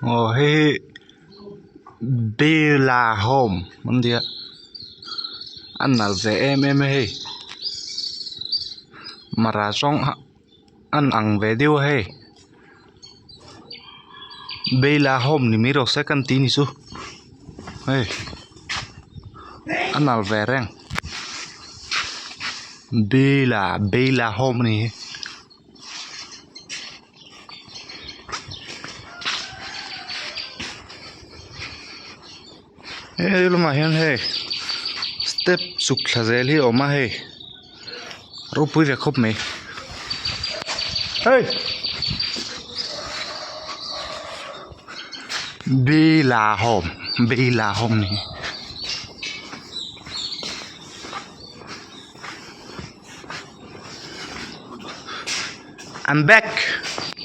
โอ้เฮ้เบลาโฮมมันเดียอันนั้นเซเอ็มเฮ้มาราช่องอันอังเวดิโอเฮ้เบลาโฮมนี่มีรสกันตีนิสุเฮ้อันนั้นเวรงเบลาโฮมนี่เฮ้ยลงมาเห็นเฮ้สเต็ปสุขลาเซลที่ออกมาเฮ้รูปปุ้ยเวคบไหมเฮ้ยเบลาโฮมนี่ I'm back.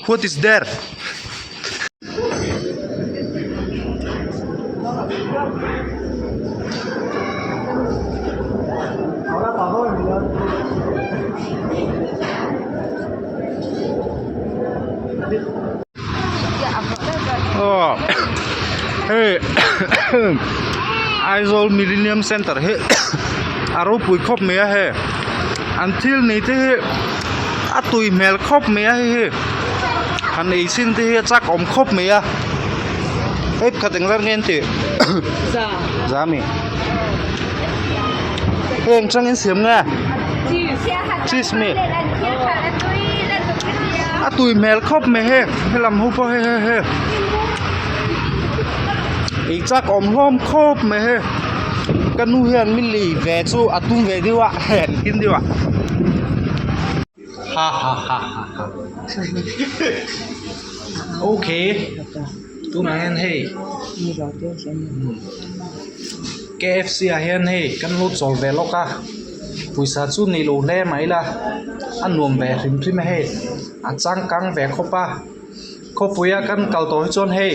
What is there? Oh, hey, Aizawl Millenium Center. Hey, aro pui khop mea hey. Until này thế, tụi mèo khop mea hey. Hắn ấy xin thế chắc om khop mea. Hey, khát tiếng ra nghe thế. Dạ mi. Hey, chẳng nghe xiêm nghe. Cheese me. Tụi mèo khop mea hey. Hey làm húp hey hey hey. Ý chắc om hôm khop mea hey. Kan nu hian min li ve chu atum ve diwa hen kin diwa ha okay tu na hen hey KFC a hen hey kan lu chol ve loka puisa chu ni lo le mai la anuam ve rim thim hey a chang kang ve khopa khopuya kan kal to chon hey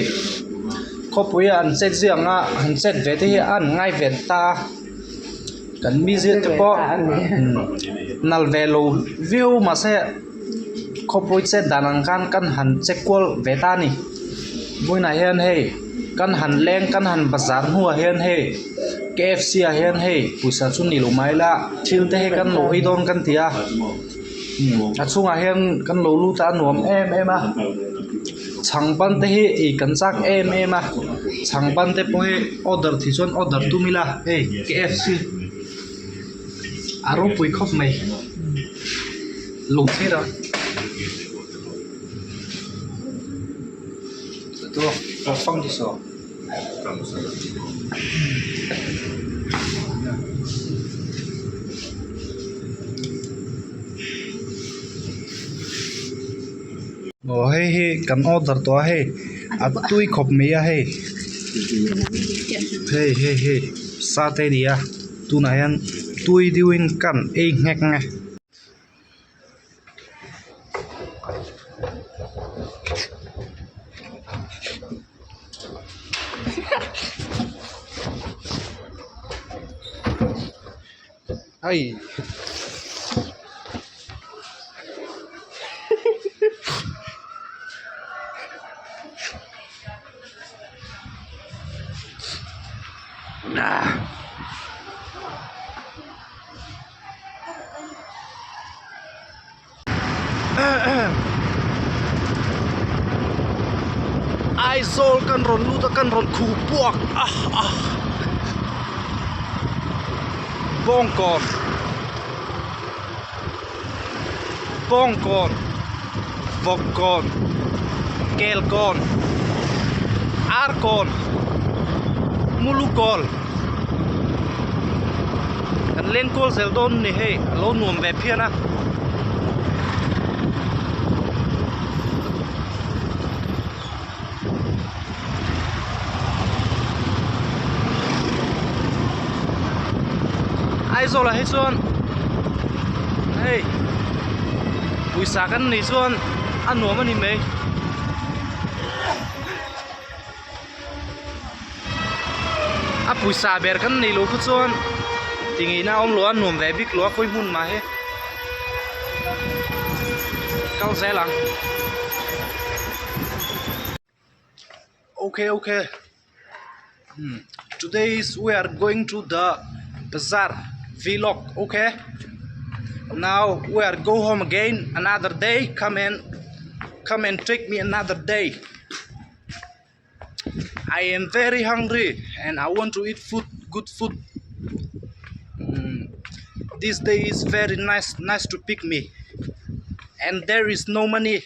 khopuya an set zianga an set ve te an ngai ve ta kan mi zia te po nal ve lo view ma se khopoi set danang kan han chekwal ve ta ni boina hian hey kan han leng kan han bazar huwa hian hey KFC a hian hey puisa chu ni lo mai la thil te he kan lo i don kan tia a chunga hian kan lo lu ta nuam em a chang ban te hi e kan chak em a chang ban te po he order thi chon order tu mila hey KFC aro pui khop mai lung thi da to phong đi so oh hey kan order to hey atui khop me ya hey sa te dia tu na yan tui diwin kan e ngek nga ai Aizawl kan ron lu ta kan ron khu puak bong kon vok kon kel kon ar kon mulu kol kan len kol sel don ni he lo nuam ve phiana Aizawl là hết xuân, hey, buổi sáng ăn này xuân, ăn nuống mà đi mấy, buổi sáng bèr ăn này lúa phút xuân, thì nghĩ nào ông lúa ăn nuống về biết lúa khôi hun mà hết, cao xe lắm, Okay. Today we are going to the bazaar vlog. Okay. Now we are go home again. Another day. Come and take me another day. I am very hungry and I want to eat food, good food. This day is very nice to pick me. And there is no money.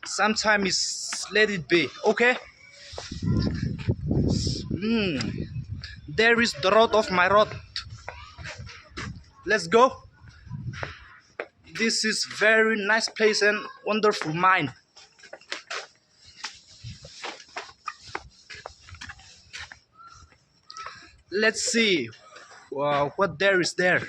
Sometimes let it be. Okay. There is the road of my road. Let's go. This is very nice place and wonderful mine. Let's see what there is there.